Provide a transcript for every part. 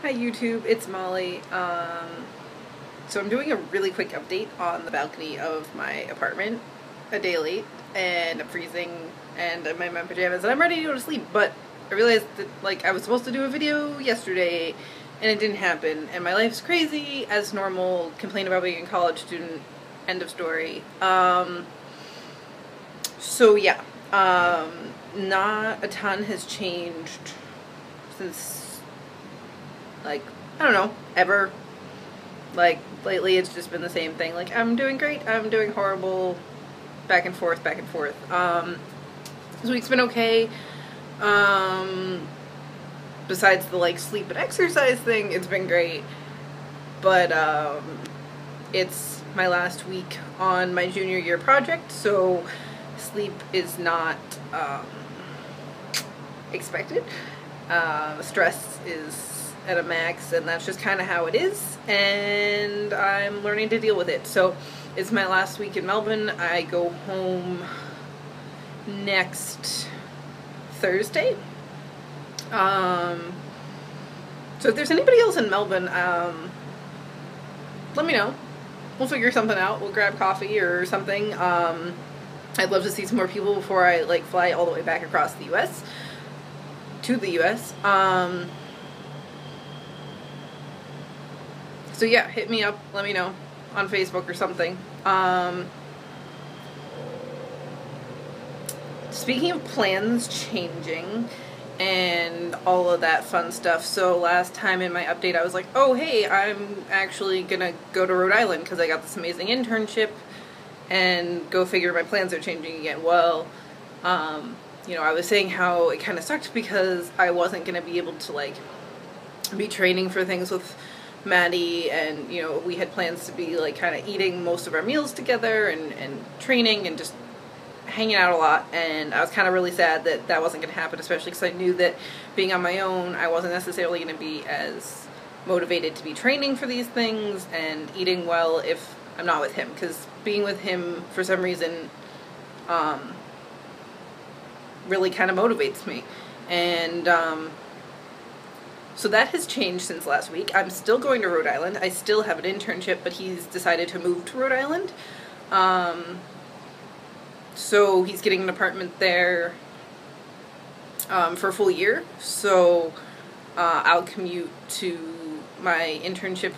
Hi YouTube, it's Molly. So I'm doing a really quick update on the balcony of my apartment, a day late, and I'm freezing, and I'm in my pajamas, and I'm ready to go to sleep, but I realized that, like, I was supposed to do a video yesterday, and it didn't happen, and my life's crazy, as normal, complain about being a college student, end of story. So yeah, not a ton has changed since, like, I don't know, ever. Like, lately it's just been the same thing. Like, I'm doing great, I'm doing horrible, back and forth, back and forth. This week's been okay. Besides the, like, sleep and exercise thing, it's been great. But, it's my last week on my junior year project, so sleep is not, expected. Stress is at a max, and that's just kind of how it is, and I'm learning to deal with it. So it's my last week in Melbourne. I go home next Thursday. So if there's anybody else in Melbourne, let me know. We'll figure something out. We'll grab coffee or something. I'd love to see some more people before I, like, fly all the way back across the US to the US. So yeah, hit me up, let me know on Facebook or something. Speaking of plans changing and all of that fun stuff, so last time in my update I was like, oh hey, I'm actually gonna go to Rhode Island because I got this amazing internship, and go figure my plans are changing again. Well, you know, I was saying how it kind of sucked because I wasn't gonna be able to, like, be training for things with Maddie, and, you know, we had plans to be, like, kind of eating most of our meals together and training and just hanging out a lot, and I was kind of really sad that that wasn't going to happen, especially because I knew that being on my own, I wasn't necessarily going to be as motivated to be training for these things and eating well if I'm not with him, because being with him, for some reason, really kind of motivates me. And so that has changed since last week. I'm still going to Rhode Island. I still have an internship, but he's decided to move to Rhode Island. So he's getting an apartment there for a full year. So I'll commute to my internship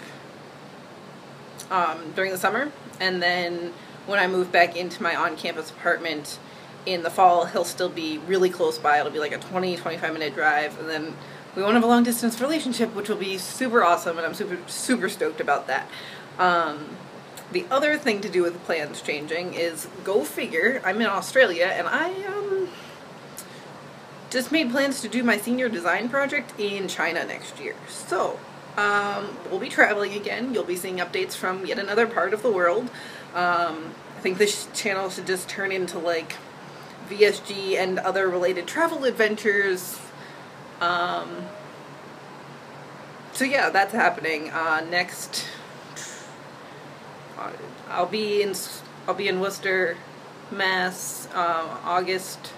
during the summer. And then when I move back into my on-campus apartment in the fall, he'll still be really close by. It'll be like a 20-25 minute drive, and then we won't have a long-distance relationship, which will be super awesome, and I'm super stoked about that. The other thing to do with the plans changing is, go figure, I'm in Australia, and I just made plans to do my senior design project in China next year. So we'll be traveling again. You'll be seeing updates from yet another part of the world. I think this channel should just turn into, like, VSG and other related travel adventures. So yeah, that's happening. Next, I'll be in Worcester, Mass, August,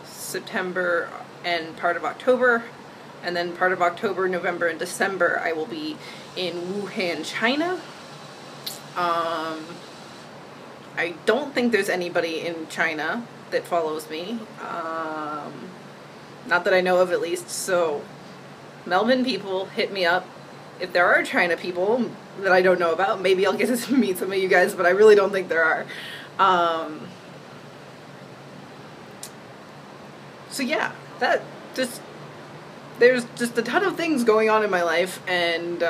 September, and part of October, and then part of October, November, and December I will be in Wuhan, China. I don't think there's anybody in China that follows me, not that I know of, at least. So Melbourne people, hit me up. If there are China people that I don't know about, maybe I'll get to meet some of you guys, but I really don't think there are. So yeah, there's just a ton of things going on in my life, and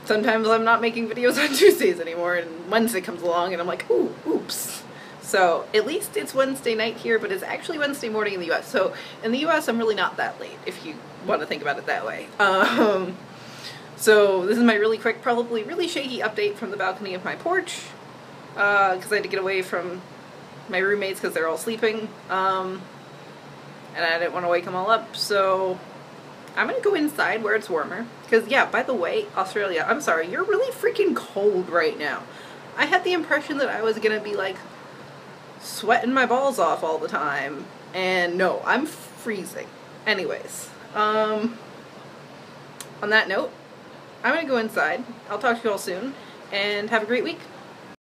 sometimes I'm not making videos on Tuesdays anymore, and Wednesday comes along and I'm like, ooh, oops. So at least it's Wednesday night here, but it's actually Wednesday morning in the US. So in the US, I'm really not that late, if you want to think about it that way. So this is my really quick, probably really shaky update from the balcony of my porch, because I had to get away from my roommates because they're all sleeping, and I didn't want to wake them all up. So I'm gonna go inside where it's warmer, because yeah, by the way, Australia, I'm sorry, you're really freaking cold right now. I had the impression that I was gonna be, like, sweating my balls off all the time, and no, I'm freezing. Anyways, on that note, I'm gonna go inside. I'll talk to you all soon, and have a great week.